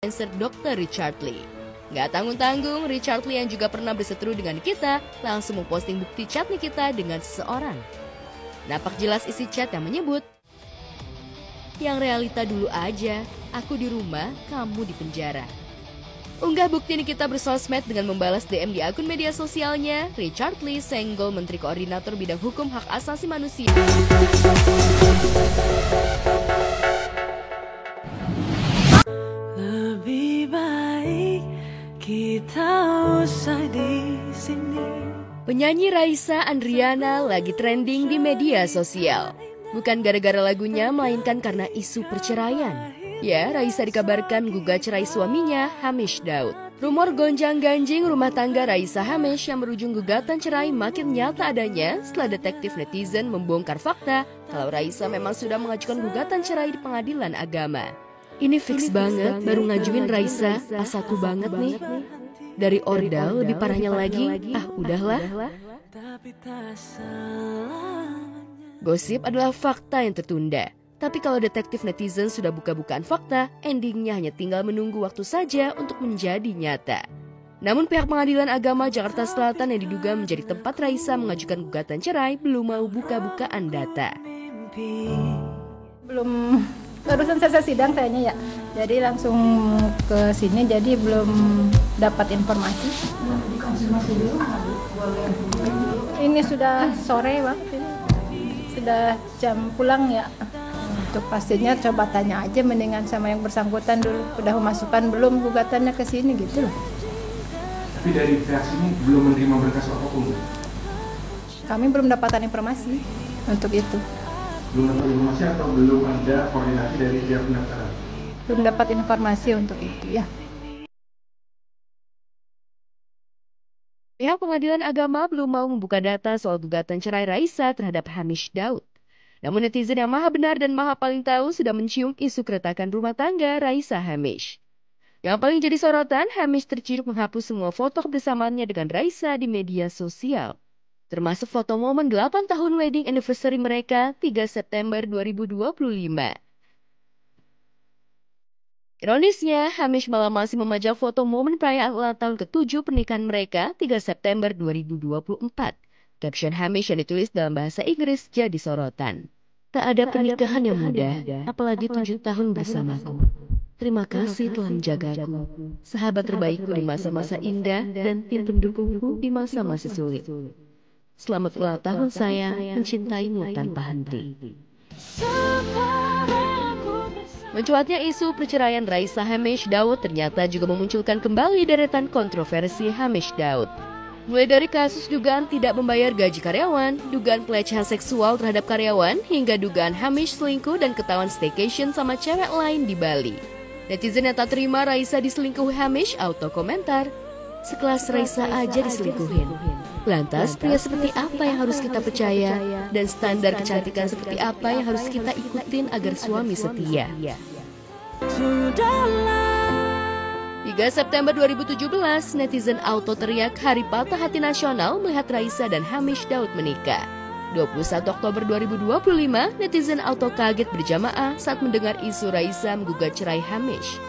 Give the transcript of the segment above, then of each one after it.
influencer Dr. Richard Lee. Gak tanggung-tanggung, Richard Lee yang juga pernah berseteru dengan kita langsung memposting bukti chat Nikita dengan seseorang. Nampak jelas isi chat yang menyebut, "Yang realita dulu aja, aku di rumah, kamu di penjara." Unggah bukti Nikita bersosmed dengan membalas DM di akun media sosialnya, Richard Lee senggol Menteri Koordinator Bidang Hukum Hak Asasi Manusia. Lebih baik kita usai di sini. Penyanyi Raisa Andriana lagi trending di media sosial. Bukan gara-gara lagunya, melainkan karena isu perceraian. Ya, Raisa dikabarkan menggugat cerai suaminya, Hamish Daud. Rumor gonjang-ganjing rumah tangga Raisa Hamish yang berujung gugatan cerai makin nyata adanya setelah detektif netizen membongkar fakta kalau Raisa memang sudah mengajukan gugatan cerai di pengadilan agama. Ini fix banget, baru ngajuin Raisa, asaku banget nih. Dari ordal, lebih parahnya lagi, udahlah. Gosip adalah fakta yang tertunda. Tapi kalau detektif netizen sudah buka-bukaan fakta, endingnya hanya tinggal menunggu waktu saja untuk menjadi nyata. Namun pihak Pengadilan Agama Jakarta Selatan yang diduga menjadi tempat Raisa mengajukan gugatan cerai belum mau buka-bukaan data. Belum, barusan selesai sidang kayaknya ya. Jadi langsung ke sini, jadi belum dapat informasi. Ini sudah sore Bang, sudah jam pulang ya. Untuk pastinya coba tanya aja mendingan sama yang bersangkutan dulu. Udah memasukkan belum gugatannya ke sini gitu loh. Tapi dari pihak sini belum menerima berkas apapun? Kami belum dapatkan informasi untuk itu. Belum dapat informasi atau belum ada koordinasi dari pihak pendaftaran? Belum dapat informasi untuk itu ya. Pihak Pengadilan Agama belum mau membuka data soal gugatan cerai Raisa terhadap Hamish Daud. Namun netizen yang maha benar dan maha paling tahu sudah mencium isu keretakan rumah tangga Raisa Hamish. Yang paling jadi sorotan, Hamish terciduk menghapus semua foto kebersamaannya dengan Raisa di media sosial. Termasuk foto momen 8 tahun wedding anniversary mereka 3 September 2025. Ironisnya, Hamish malah masih memajang foto momen perayaan ulang tahun ke-7 pernikahan mereka 3 September 2024. Caption Hamish yang ditulis dalam bahasa Inggris jadi sorotan. "Tak ada pernikahan yang mudah, apalagi 7 tahun bersamaku. Terima kasih telah menjagaku, sahabat terbaikku di masa-masa indah dan tim pendukungku di masa-masa sulit. Selamat ulang tahun saya, mencintaimu tanpa henti." Mencuatnya isu perceraian Raisa Hamish Daud ternyata juga memunculkan kembali deretan kontroversi Hamish Daud. Mulai dari kasus dugaan tidak membayar gaji karyawan, dugaan pelecehan seksual terhadap karyawan, hingga dugaan Hamish selingkuh dan ketahuan staycation sama cewek lain di Bali. Netizen yang tak terima Raisa diselingkuhi Hamish auto komentar, "Sekelas Raisa aja diselingkuhin. Lantas pria seperti apa yang harus kita percaya? Dan standar kecantikan seperti apa yang harus kita ikutin agar suami setia?" 3 September 2017, netizen auto teriak Hari Patah Hati Nasional melihat Raisa dan Hamish Daud menikah. 21 Oktober 2025, netizen auto kaget berjamaah saat mendengar isu Raisa menggugat cerai Hamish.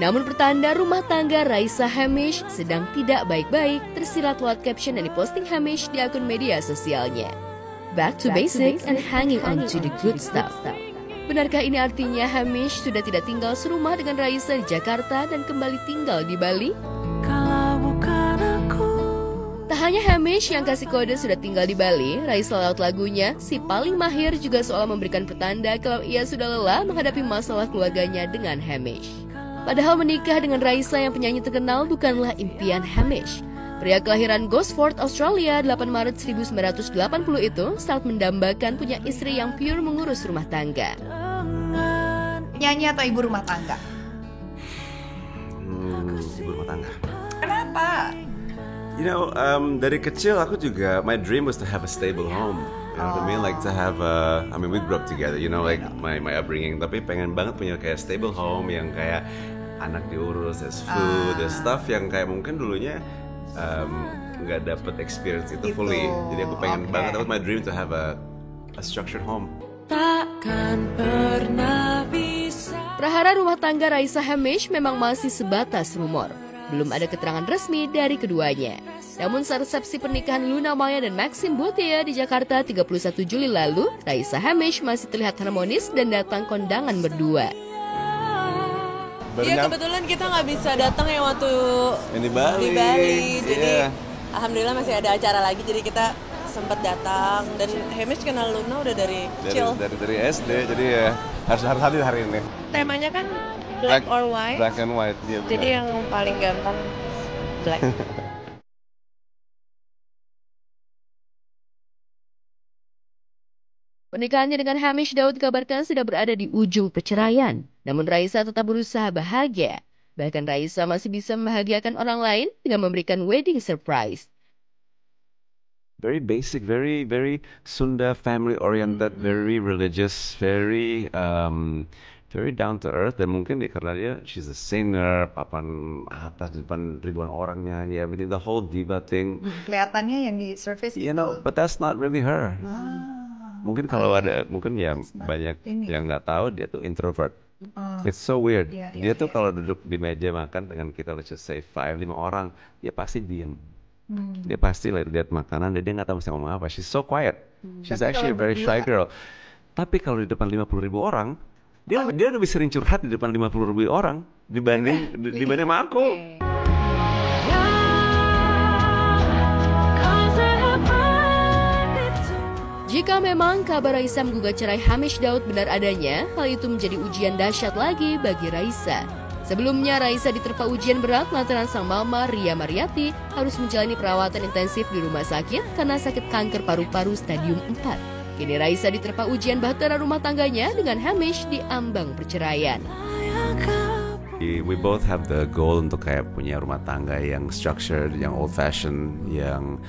Namun pertanda rumah tangga Raisa Hamish sedang tidak baik-baik tersirat lewat caption yang diposting Hamish di akun media sosialnya. "Back to basic and hanging on to the good stuff." Benarkah ini artinya Hamish sudah tidak tinggal serumah dengan Raisa di Jakarta dan kembali tinggal di Bali? Tak hanya Hamish yang kasih kode sudah tinggal di Bali, Raisa lewat lagunya, si paling mahir juga soal memberikan pertanda kalau ia sudah lelah menghadapi masalah keluarganya dengan Hamish. Padahal menikah dengan Raisa yang penyanyi terkenal bukanlah impian Hamish. Pria kelahiran Gosford, Australia 8 Maret 1980 itu saat mendambakan punya istri yang pure mengurus rumah tangga. Nyanyi atau ibu rumah tangga? Ibu rumah tangga. Kenapa? You know, dari kecil aku juga, my dream was to have a stable home. You know what I mean? Like to have we grew up together, you know, like my upbringing. Tapi pengen banget punya kayak stable home yang kayak anak diurus, there's food, there's stuff yang kayak mungkin dulunya nggak dapet experience itu fully. Jadi aku pengen banget, that was my dream to have a structured home. Takkan pernah bisa Prahara rumah tangga Raisa Hamish memang masih sebatas rumor. Belum ada keterangan resmi dari keduanya. Namun saat resepsi pernikahan Luna Maya dan Maxim Bouthia di Jakarta 31 Juli lalu, Raisa Hamish masih terlihat harmonis dan datang kondangan berdua. Iya, kebetulan kita nggak bisa datang ya waktu di Bali. Jadi alhamdulillah masih ada acara lagi, jadi kita sempat datang. Dan Hamish kenal Luna udah dari SD, jadi ya harus hadir hari ini. Temanya kan black or white. Black and white. Dia jadi yang paling gampang black. Pernikahannya dengan Hamish Daud dikabarkan sudah berada di ujung perceraian. Namun Raisa tetap berusaha bahagia. Bahkan Raisa masih bisa membahagiakan orang lain dengan memberikan wedding surprise. Very basic, very Sunda family oriented, very religious, very down to earth. Dan mungkin karena dia she's a singer, papan atas di depan ribuan orang nyanyi, the whole diva thing. Kelihatannya yang di surface But that's not really her. Mungkin kalau ada, mungkin yang banyak yang nggak tahu dia tuh introvert. It's so weird. Dia tuh kalau duduk di meja makan dengan kita, let's just say 5 orang, dia pasti diem. Dia pasti lihat makanan dan dia nggak tahu mesti ngomong apa. She's so quiet. She's actually a very shy girl. Tapi kalau di depan 50.000 orang, dia lebih sering curhat di depan 50.000 orang dibanding sama aku. Jika memang kabar Raisa menggugat cerai Hamish Daud benar adanya, hal itu menjadi ujian dahsyat lagi bagi Raisa. Sebelumnya Raisa diterpa ujian berat lantaran sang mama Ria Mariati harus menjalani perawatan intensif di rumah sakit karena sakit kanker paru-paru stadium 4. Kini Raisa diterpa ujian bahtera rumah tangganya dengan Hamish di ambang perceraian. We both have the goal untuk kayak punya rumah tangga yang structured, yang old fashioned, yang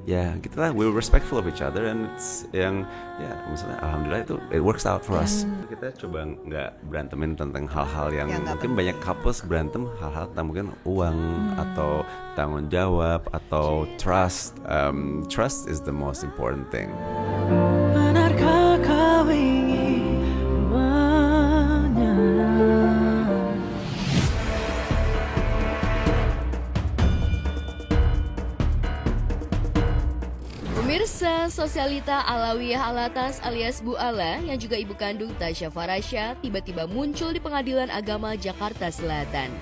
ya gitulah, we're respectful of each other, and it's yang ya maksudnya alhamdulillah itu it works out for us. Kita coba nggak berantemin tentang hal-hal yang mungkin banyak couples berantem hal-hal tentang mungkin uang atau tanggung jawab atau trust. Trust is the most important thing. Benarkah kau ingin menyerah? Pemirsa, sosialita Alawiyah Alatas alias Bu Ala yang juga ibu kandung Tasya Farasya tiba-tiba muncul di Pengadilan Agama Jakarta Selatan.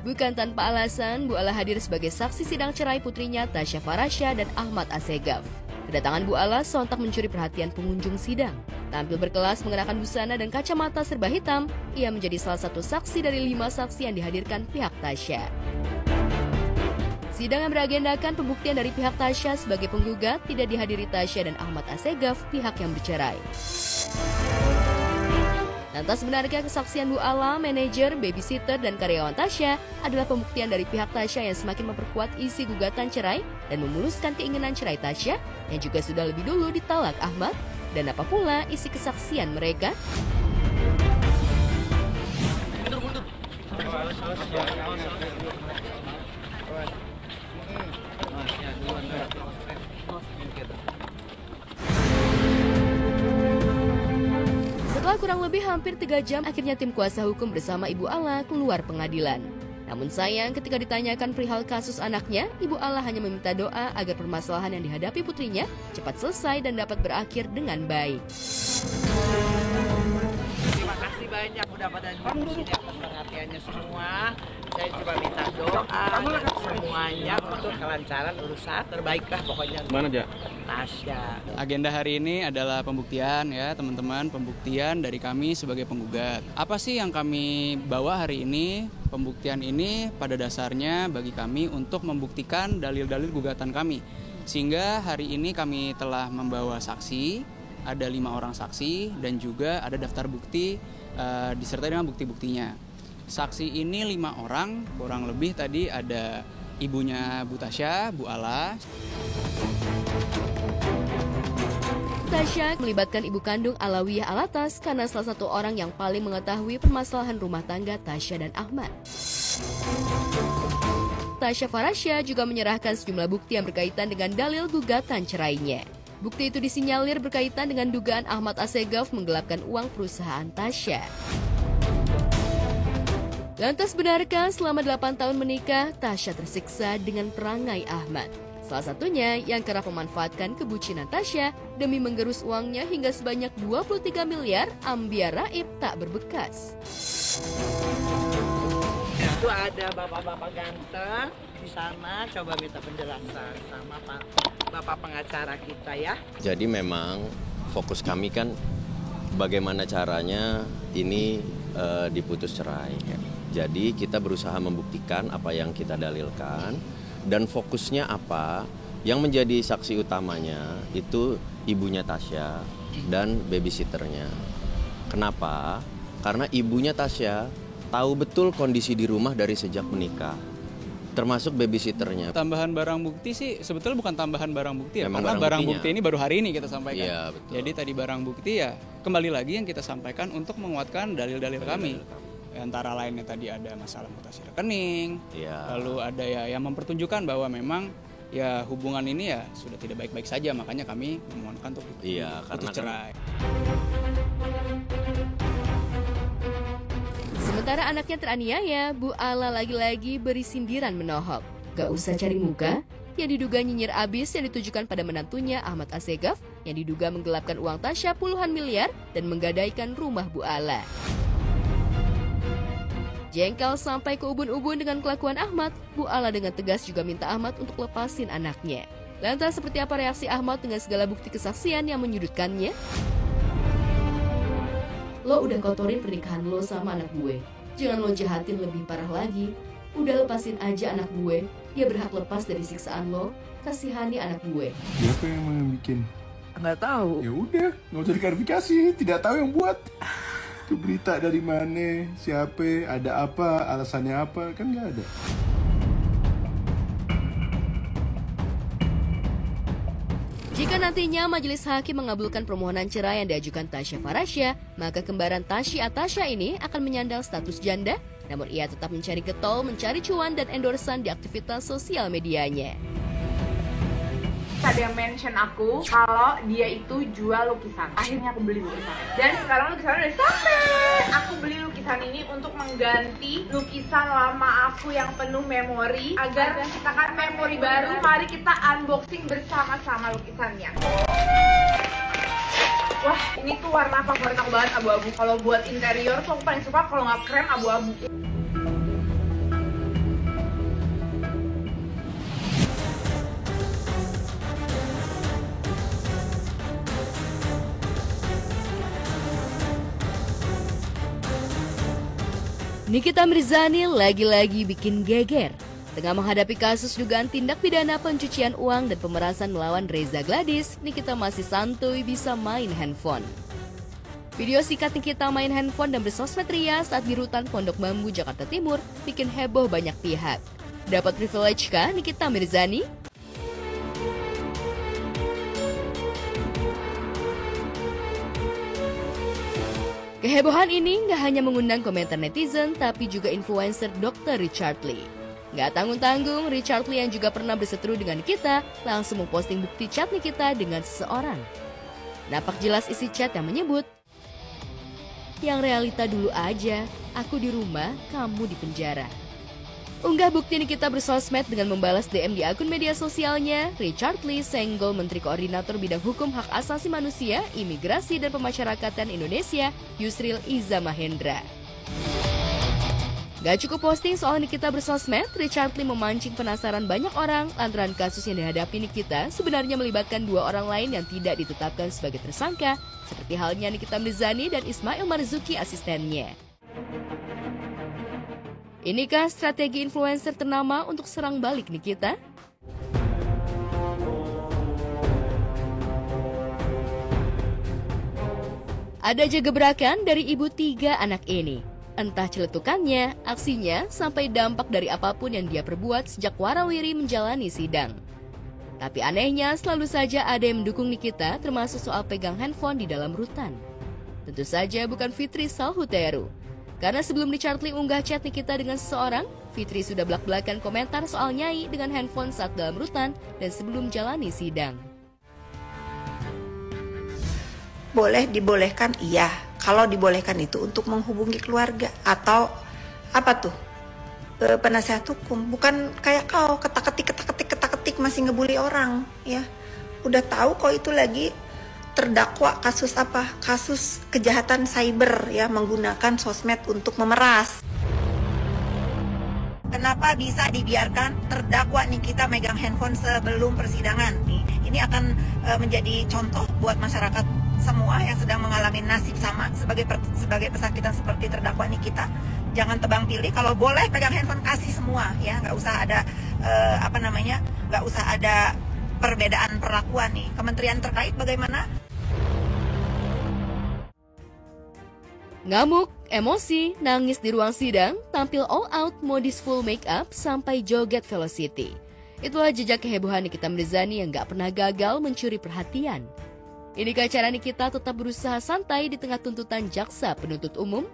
Bukan tanpa alasan, Bu Ala hadir sebagai saksi sidang cerai putrinya Tasya Farasya dan Ahmad Assegaf. Kedatangan Bu Ala sontak mencuri perhatian pengunjung sidang. Tampil berkelas mengenakan busana dan kacamata serba hitam, ia menjadi salah satu saksi dari 5 saksi yang dihadirkan pihak Tasya. Sidang yang beragendakan pembuktian dari pihak Tasya sebagai penggugat tidak dihadiri Tasya dan Ahmad Assegaf, pihak yang bercerai. Lantas benarkah kesaksian Bu Ala, manajer, babysitter, dan karyawan Tasya adalah pembuktian dari pihak Tasya yang semakin memperkuat isi gugatan cerai dan memuluskan keinginan cerai Tasya yang juga sudah lebih dulu ditalak Ahmad? Dan apa pula isi kesaksian mereka? Setelah kurang lebih hampir 3 jam, akhirnya tim kuasa hukum bersama Ibu Ala keluar pengadilan. Namun sayang, ketika ditanyakan perihal kasus anaknya, Ibu Ala hanya meminta doa agar permasalahan yang dihadapi putrinya cepat selesai dan dapat berakhir dengan baik. Terima kasih banyak udah pada disini atas perhatiannya semua. Saya cuma minta doa semuanya untuk kelancaran urusan terbaiklah pokoknya. Mana aja? Tasya. Agenda hari ini adalah pembuktian ya teman-teman, pembuktian dari kami sebagai penggugat. Apa sih yang kami bawa hari ini? Pembuktian ini pada dasarnya bagi kami untuk membuktikan dalil-dalil gugatan kami. Sehingga hari ini kami telah membawa saksi, ada 5 orang saksi dan juga ada daftar bukti disertai dengan bukti-buktinya. Saksi ini 5 orang, kurang lebih tadi ada ibunya Bu Tasya, Bu Ala. Tasya melibatkan ibu kandung Alawiyah Alatas karena salah satu orang yang paling mengetahui permasalahan rumah tangga Tasya dan Ahmad. Tasya Farasya juga menyerahkan sejumlah bukti yang berkaitan dengan dalil gugatan cerainya. Bukti itu disinyalir berkaitan dengan dugaan Ahmad Assegaf menggelapkan uang perusahaan Tasya. Lantas benarkah selama 8 tahun menikah, Tasya tersiksa dengan perangai Ahmad? Salah satunya yang kerap memanfaatkan kebucinan Tasya demi menggerus uangnya hingga sebanyak 23 miliar ambiar raib tak berbekas. Itu ada bapak-bapak ganteng di sana, coba minta penjelasan sama bapak pengacara kita ya. Jadi memang fokus kami kan bagaimana caranya ini diputus cerai. Jadi kita berusaha membuktikan apa yang kita dalilkan dan fokusnya apa. Yang menjadi saksi utamanya itu ibunya Tasya dan babysitternya. Kenapa? Karena ibunya Tasya tahu betul kondisi di rumah dari sejak menikah, termasuk babysitternya. Tambahan barang bukti sih sebetulnya bukan tambahan barang bukti ya, Memang karena barang bukti ini baru hari ini kita sampaikan. Iya, betul. Jadi tadi barang bukti ya kembali lagi yang kita sampaikan untuk menguatkan dalil-dalil kami. Antara lainnya tadi ada masalah mutasi rekening, lalu ada ya yang mempertunjukkan bahwa memang ya hubungan ini ya sudah tidak baik-baik saja, makanya kami memohonkan untuk putus cerai. Sementara anaknya teraniaya, Bu Ala lagi-lagi beri sindiran menohok. Gak usah cari muka, yang diduga nyinyir abis yang ditujukan pada menantunya Ahmad Assegaf yang diduga menggelapkan uang Tasya puluhan miliar dan menggadaikan rumah Bu Ala. Jengkel sampai ke ubun-ubun dengan kelakuan Ahmad, Bu Ala dengan tegas juga minta Ahmad untuk lepasin anaknya. Lantas seperti apa reaksi Ahmad dengan segala bukti kesaksian yang menyudutkannya? Lo udah kotorin pernikahan lo sama anak gue. Jangan lo jahatin lebih parah lagi. Udah lepasin aja anak gue. Dia berhak lepas dari siksaan lo. Kasihani anak gue. Siapa yang bikin? Nggak tahu. Ya udah, nggak usah diklarifikasi. Tidak tahu yang buat. Itu berita dari mana? Siapa? Ada apa? Alasannya apa? Kan nggak ada. Jika nantinya majelis hakim mengabulkan permohonan cerai yang diajukan Tasya Farasya, maka kembaran Tasya Tasya ini akan menyandang status janda, namun ia tetap mencari getol, mencari cuan dan endorsan di aktivitas sosial medianya. Ada yang mention aku kalau dia itu jual lukisan. Akhirnya aku beli lukisan. Dan sekarang lukisan udah sampai. Aku beli lukisan ini untuk mengganti lukisan lama aku yang penuh memori agar menciptakan memori baru. Mari kita unboxing bersama-sama lukisannya. Wah, ini tuh warna favorit aku banget, abu-abu. Kalau buat interior tuh aku paling suka kalau nggak krem abu-abu. Nikita Mirzani lagi-lagi bikin geger. Tengah menghadapi kasus dugaan tindak pidana pencucian uang dan pemerasan melawan Reza Gladys, Nikita masih santuy bisa main handphone. Video singkat Nikita main handphone dan bersosmed ria saat di rutan Pondok Bambu, Jakarta Timur bikin heboh banyak pihak. Dapat privilege kah Nikita Mirzani? Kehebohan ini nggak hanya mengundang komentar netizen, tapi juga influencer Dr. Richard Lee. Nggak tanggung-tanggung, Richard Lee yang juga pernah berseteru dengan Nikita, langsung memposting bukti chat Nikita dengan seseorang. Nampak jelas isi chat yang menyebut, "Yang realita dulu aja, aku di rumah, kamu di penjara." Unggah bukti Nikita bersosmed dengan membalas DM di akun media sosialnya, Richard Lee senggol Menteri Koordinator Bidang Hukum Hak Asasi Manusia, Imigrasi dan Pemasyarakatan Indonesia, Yusril Iza Mahendra. Gak cukup posting soal Nikita bersosmed, Richard Lee memancing penasaran banyak orang lantaran kasus yang dihadapi Nikita sebenarnya melibatkan dua orang lain yang tidak ditetapkan sebagai tersangka, seperti halnya Nikita Mirzani dan Ismail Marzuki asistennya. Inikah strategi influencer ternama untuk serang balik Nikita? Ada aja gebrakan dari ibu 3 anak ini. Entah celetukannya, aksinya, sampai dampak dari apapun yang dia perbuat sejak warawiri menjalani sidang. Tapi anehnya selalu saja ada yang mendukung Nikita termasuk soal pegang handphone di dalam rutan. Tentu saja bukan Fitri Salhuteru. Karena sebelum Richard Lee unggah chat Nikita dengan seseorang, Fitri sudah belak-belakan komentar soal Nyai dengan handphone saat dalam rutan dan sebelum jalani sidang. boleh dibolehkan, iya. Kalau dibolehkan itu untuk menghubungi keluarga atau apa tuh, penasehat hukum. Bukan kayak kau ketak-ketik masih ngebully orang, ya. Udah tahu kau itu lagi terdakwa kasus apa? Kasus kejahatan cyber, ya, menggunakan sosmed untuk memeras. Kenapa bisa dibiarkan terdakwa Nikita megang handphone sebelum persidangan? Ini akan menjadi contoh buat masyarakat semua yang sedang mengalami nasib sama sebagai pesakitan seperti terdakwa Nikita. Jangan tebang pilih. Kalau boleh pegang handphone, kasih semua, ya. Nggak usah ada nggak usah ada perbedaan perlakuan nih. Kementerian terkait bagaimana? Ngamuk, emosi, nangis di ruang sidang, tampil all out modis full make up, sampai joget Velocity. Itulah jejak kehebohan Nikita Mirzani yang gak pernah gagal mencuri perhatian. Inikah cara Nikita tetap berusaha santai di tengah tuntutan jaksa penuntut umum?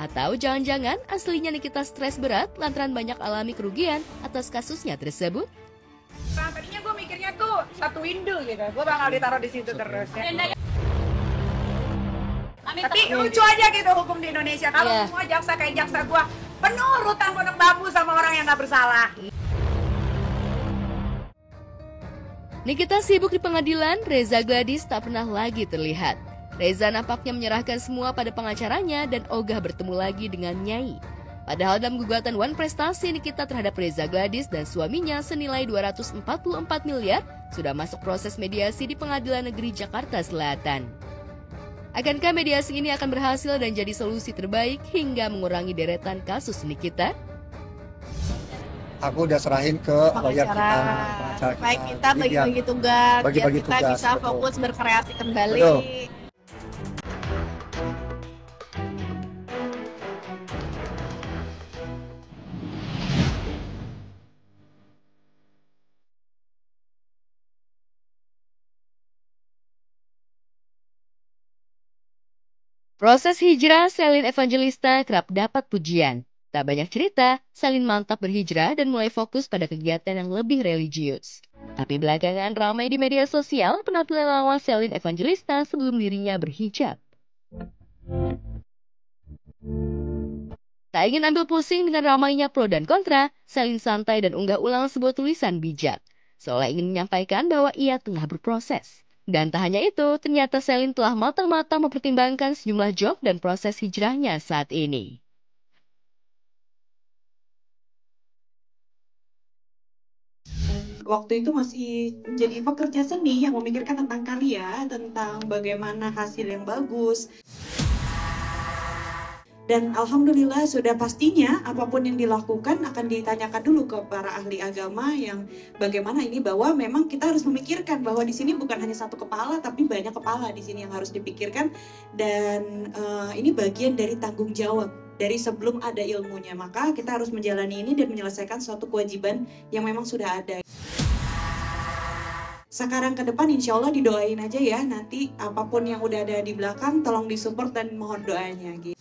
Atau jangan-jangan aslinya Nikita stres berat lantaran banyak alami kerugian atas kasusnya tersebut? Nah, tadinya gue mikirnya tuh satu window gitu, gue bakal ditaruh di situ terus ya. Tapi lucu aja gitu hukum di Indonesia, kalau semua jaksa kayak jaksa gue penuh rutan pondok bambu sama orang yang gak bersalah. Nikita sibuk di pengadilan, Reza Gladys tak pernah lagi terlihat. Reza nampaknya menyerahkan semua pada pengacaranya dan ogah bertemu lagi dengan Nyai. Padahal dalam gugatan One Prestasi Nikita terhadap Reza Gladys dan suaminya senilai 244 miliar sudah masuk proses mediasi di Pengadilan Negeri Jakarta Selatan. Akankah mediasi ini akan berhasil dan jadi solusi terbaik hingga mengurangi deretan kasus Nikita? Aku udah serahin ke lawyer kita, pengacara kita. Baik, kita bagi-bagi tugas, biar kita bisa fokus berkreasi kembali. Betul. Proses hijrah Selin Evangelista kerap dapat pujian. Tak banyak cerita, Selin mantap berhijrah dan mulai fokus pada kegiatan yang lebih religius. Tapi belakangan ramai di media sosial penampilan lawas Selin Evangelista sebelum dirinya berhijab. Tak ingin ambil pusing dengan ramainya pro dan kontra, Selin santai dan unggah ulang sebuah tulisan bijak, seolah ingin menyampaikan bahwa ia tengah berproses. Dan tak hanya itu, ternyata Selin telah matang-matang mempertimbangkan sejumlah job dan proses hijrahnya saat ini. Waktu itu masih jadi pekerja seni yang memikirkan tentang karya, tentang bagaimana hasil yang bagus. Dan alhamdulillah sudah pastinya apapun yang dilakukan akan ditanyakan dulu ke para ahli agama yang bagaimana ini, bahwa memang kita harus memikirkan bahwa di sini bukan hanya satu kepala tapi banyak kepala di sini yang harus dipikirkan, dan ini bagian dari tanggung jawab dari sebelum ada ilmunya. Maka kita harus menjalani ini dan menyelesaikan suatu kewajiban yang memang sudah ada. Sekarang ke depan insya Allah didoain aja ya, nanti apapun yang udah ada di belakang tolong disupport dan mohon doanya gitu.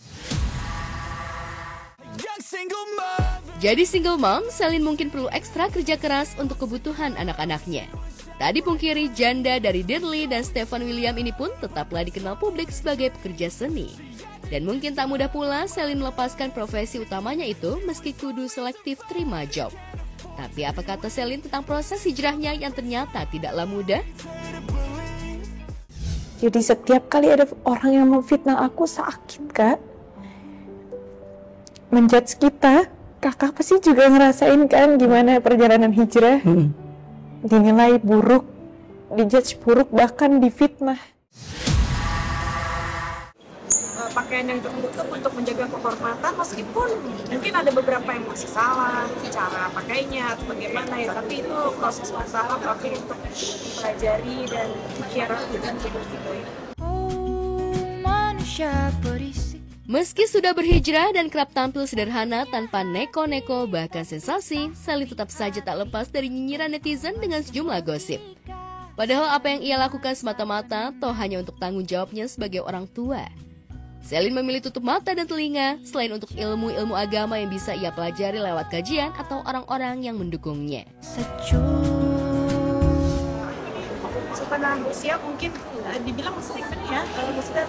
Jadi single mom, Selin mungkin perlu ekstra kerja keras untuk kebutuhan anak-anaknya. Tak dipungkiri, janda dari Dearly dan Stefan William ini pun tetaplah dikenal publik sebagai pekerja seni. Dan mungkin tak mudah pula Selin melepaskan profesi utamanya itu meski kudu selektif terima job. Tapi apa kata Selin tentang proses hijrahnya yang ternyata tidaklah mudah? Jadi setiap kali ada orang yang memfitnah aku sakit, Kak. Menjudge kita, kakak pasti juga ngerasain kan gimana perjalanan hijrah. Dinilai buruk, dijudge buruk, bahkan difitnah. Pakaian yang tertutup untuk menjaga kehormatan, meskipun mungkin ada beberapa yang masih salah cara pakainya atau bagaimana ya, tapi itu proses masalah tapi untuk dipelajari dan dikira dengan gitu. Meski sudah berhijrah dan kerap tampil sederhana tanpa neko-neko bahkan sensasi, Selin tetap saja tak lepas dari nyinyiran netizen dengan sejumlah gosip. Padahal apa yang ia lakukan semata-mata toh hanya untuk tanggung jawabnya sebagai orang tua. Selin memilih tutup mata dan telinga selain untuk ilmu-ilmu agama yang bisa ia pelajari lewat kajian atau orang-orang yang mendukungnya. penurunan usia mungkin dibilang sering ya, maksudnya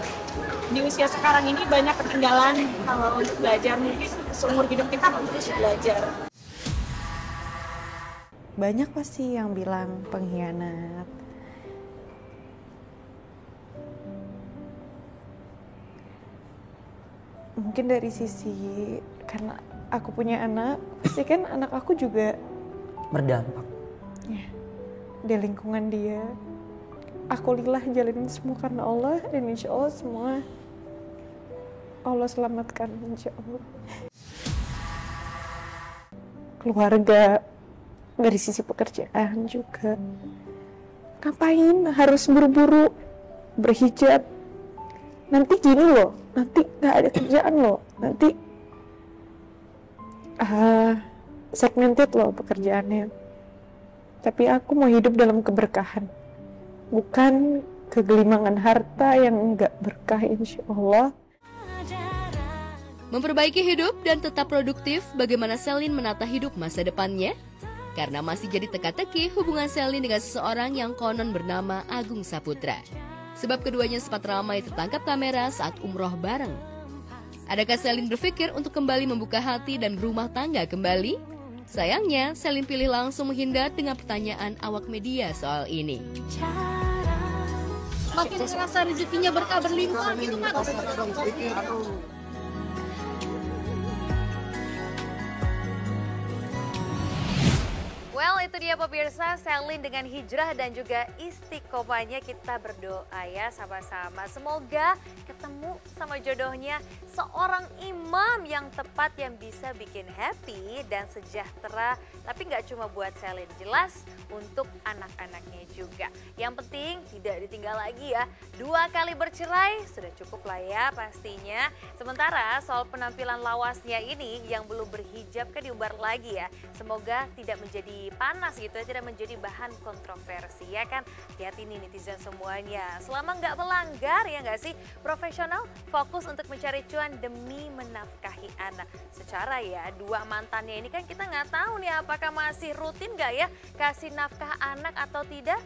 di usia sekarang ini banyak ketinggalan kalau untuk belajar, mungkin seumur hidup kita terus belajar. Banyak pasti yang bilang pengkhianat. Mungkin dari sisi karena aku punya anak, pasti kan anak aku juga berdampak. Ya, di lingkungan dia. Aku lillah jalanin semua karena Allah, dan insya Allah semua Allah selamatkan, insya Allah. Keluarga, dari sisi pekerjaan juga. Ngapain harus buru-buru berhijab? Nanti gini loh, nanti gak ada kerjaan loh, nanti segmented loh pekerjaannya. Tapi aku mau hidup dalam keberkahan, bukan kegelimangan harta yang enggak berkah, insya Allah. Memperbaiki hidup dan tetap produktif, bagaimana Selin menata hidup masa depannya? Karena masih jadi teka-teki hubungan Selin dengan seseorang yang konon bernama Agung Saputra. Sebab keduanya sempat ramai tertangkap kamera saat umroh bareng. Adakah Selin berpikir untuk kembali membuka hati dan berumah tangga kembali? Sayangnya, Selin pilih langsung menghindar dengan pertanyaan awak media soal ini. Makin ngerasa rezekinya berkah berlimpah gitu kan. Well, itu dia pemirsa, Selin dengan hijrah dan juga istiqomahnya. Kita berdoa ya sama-sama. Semoga ketemu sama jodohnya, seorang imam yang tepat yang bisa bikin happy dan sejahtera. Tapi nggak cuma buat Selin, jelas untuk anak-anaknya juga. Yang penting tidak ditinggal lagi ya. 2 kali bercerai sudah cukup lah ya pastinya. Sementara soal penampilan lawasnya ini yang belum berhijab kan diumbar lagi ya. Semoga tidak menjadi panas gitu ya, tidak menjadi bahan kontroversi ya kan. Hati-hati nih netizen semuanya, selama nggak melanggar ya nggak sih, profesional fokus untuk mencari cuan demi menafkahi anak. Secara ya 2 mantannya ini kan kita nggak tahu nih apakah masih rutin nggak ya kasih nafkah anak atau tidak.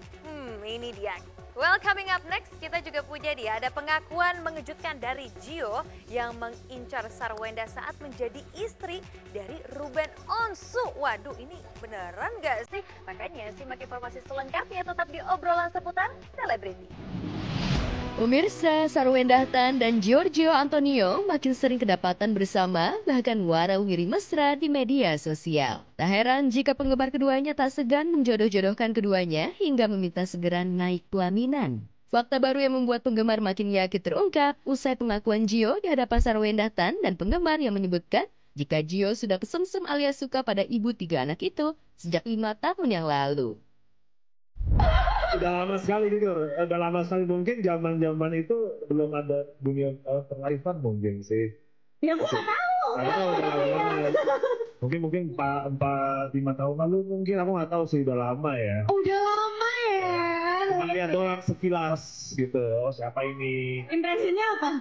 Ini dia. Well, coming up next kita juga punya dia, ada pengakuan mengejutkan dari Gio yang mengincar Sarwenda saat menjadi istri dari Ruben Onsu. Waduh, ini beneran gak sih? Makanya simak informasi selengkapnya tetap di obrolan seputar selebriti. Pemirsa, Sarwenda Tan dan Giorgio Antonio makin sering kedapatan bersama, bahkan warawiri mesra di media sosial. Tak heran jika penggemar keduanya tak segan menjodoh-jodohkan keduanya hingga meminta segera naik pelaminan. Fakta baru yang membuat penggemar makin yakin terungkap usai pengakuan Gio di hadapan Sarwenda Tan dan penggemar yang menyebutkan jika Gio sudah kesemsem alias suka pada ibu 3 anak itu sejak 5 tahun yang lalu. Udah lama sekali gitu, udah lama sekali, mungkin zaman itu belum ada dunia perarifan mungkin sih. Ya aku nggak tahu. Mungkin 4-5 tahun lalu mungkin, aku nggak tahu sih, udah lama ya. Udah lama ya. Cuma lihat doang sekilas gitu, oh siapa ini. Impresinya apa?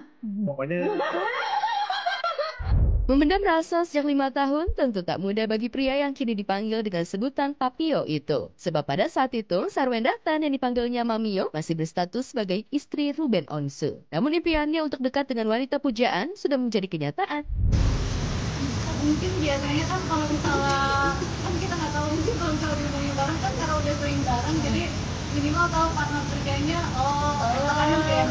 Pokoknya Memendam rasa sejak 5 tahun tentu tak mudah bagi pria yang kini dipanggil dengan sebutan Papio itu. Sebab pada saat itu, Sarwenda Tan yang dipanggilnya Mamio masih berstatus sebagai istri Ruben Onsu. Namun impiannya untuk dekat dengan wanita pujaan sudah menjadi kenyataan. Mungkin biasanya kan kalau misalnya, kan kita nggak tahu, mungkin kalau misalnya di bareng kan karena udah sering bareng, jadi minimal tahu partner kerjanya, kan kayak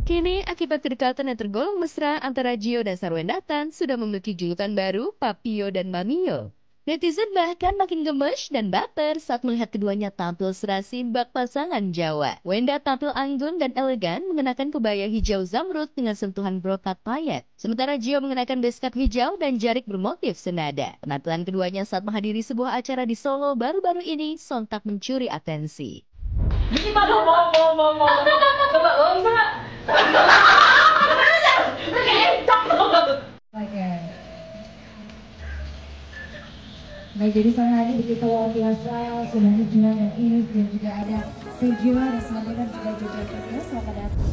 Kini, akibat kedekatan yang tergolong mesra antara Gio dan Sarwenda Tan sudah memiliki julukan baru, Papio dan Mamio. Netizen bahkan makin gemes dan baper saat melihat keduanya tampil serasi bak pasangan Jawa. Wenda tampil anggun dan elegan mengenakan kebaya hijau zamrud dengan sentuhan brokat payet. Sementara Gio mengenakan beskap hijau dan jarik bermotif senada. Penampilan keduanya saat menghadiri sebuah acara di Solo baru-baru ini sontak mencuri atensi. Baik, jadi sore hari begitu luar biasa, sudah hijrah dan ini dan juga ada Sergio dan Sarwenda juga Jojo. Selamat datang.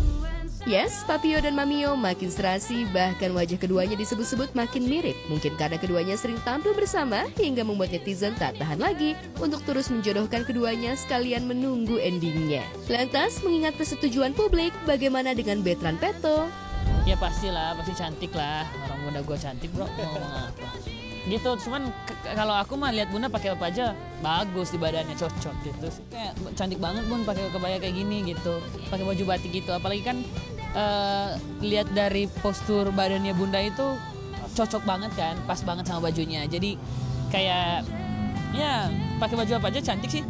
Yes, Papio dan Mamio makin serasi, bahkan wajah keduanya disebut-sebut makin mirip. Mungkin karena keduanya sering tampil bersama hingga membuat netizen tak tahan lagi untuk terus menjodohkan keduanya sekalian menunggu endingnya. Lantas, mengingat persetujuan publik, bagaimana dengan Betran Peto? Ya pastilah, pasti cantik lah. Orang bunda gue cantik bro, mau ngomong apa. Gitu, cuman kalau aku mah lihat bunda pakai apa aja bagus di badannya, cocok gitu. Kayak cantik banget bun pakai kebaya kayak gini gitu, pakai baju batik gitu. Apalagi kan lihat dari postur badannya bunda itu cocok banget kan, pas banget sama bajunya. Jadi kayak ya pakai baju apa aja cantik sih.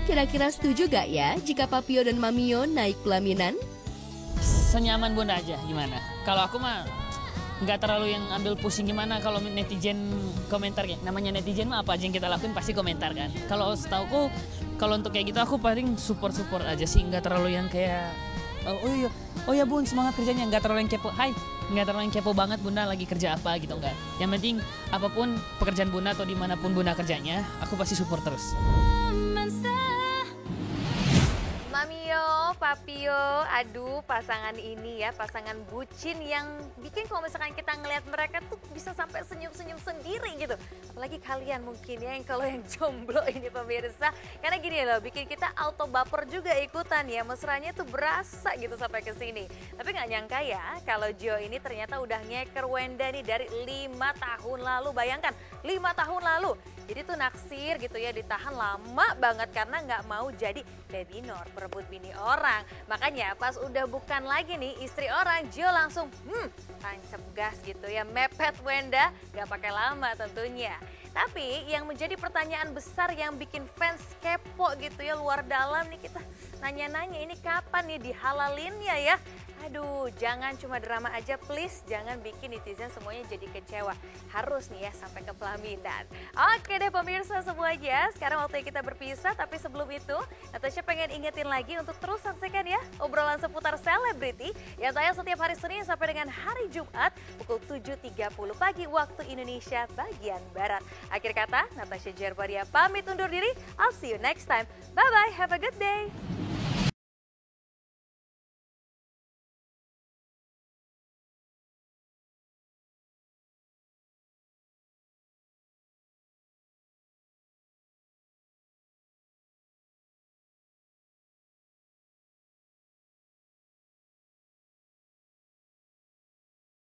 Kira-kira setuju gak ya jika Papio dan Mamio naik pelaminan? Senyaman bunda aja gimana? Kalau aku mah nggak terlalu yang ambil pusing gimana kalau netizen komentar ya. Namanya netizen mah apa aja yang kita lakuin pasti komentar kan. Kalau setauku kalau untuk kayak gitu aku paling support aja sih, nggak terlalu yang kayak oh ya bun semangat kerjanya, nggak terlalu yang kepo. Nggak terlalu yang kepo banget bunda lagi kerja apa gitu, nggak. Yang penting apapun pekerjaan bunda atau dimanapun bunda kerjanya, aku pasti support terus. Mamio, Papio, aduh pasangan ini ya, pasangan bucin yang bikin kalau misalkan kita ngelihat mereka tuh bisa sampai senyum-senyum sendiri gitu. Apalagi kalian mungkin ya yang kalau yang jomblo ini pemirsa. Karena gini loh, bikin kita auto baper juga ikutan ya, mesranya tuh berasa gitu sampai ke sini. Tapi nggak nyangka ya kalau Gio ini ternyata udah ngeker Wenda nih dari 5 tahun lalu. Bayangkan 5 tahun lalu. Jadi tuh naksir gitu ya, ditahan lama banget karena nggak mau jadi babinor, perebut bini orang. Makanya pas udah bukan lagi nih istri orang, Gio langsung tancap gas gitu ya, mepet Wenda, nggak pakai lama tentunya. Tapi yang menjadi pertanyaan besar yang bikin fans kepo gitu ya, luar dalam nih kita nanya-nanya ini kapan nih dihalalinnya ya. Aduh, jangan cuma drama aja please, jangan bikin netizen semuanya jadi kecewa. Harus nih ya sampai ke pelaminan. Oke deh pemirsa semuanya, sekarang waktunya kita berpisah. Tapi sebelum itu, Natasha pengen ingetin lagi untuk terus saksikan ya obrolan seputar selebriti yang tayang setiap hari Senin sampai dengan hari Jumat pukul 7.30 pagi waktu Indonesia bagian Barat. Akhir kata, Natasha Jerbadia pamit undur diri. I'll see you next time. Bye-bye, have a good day.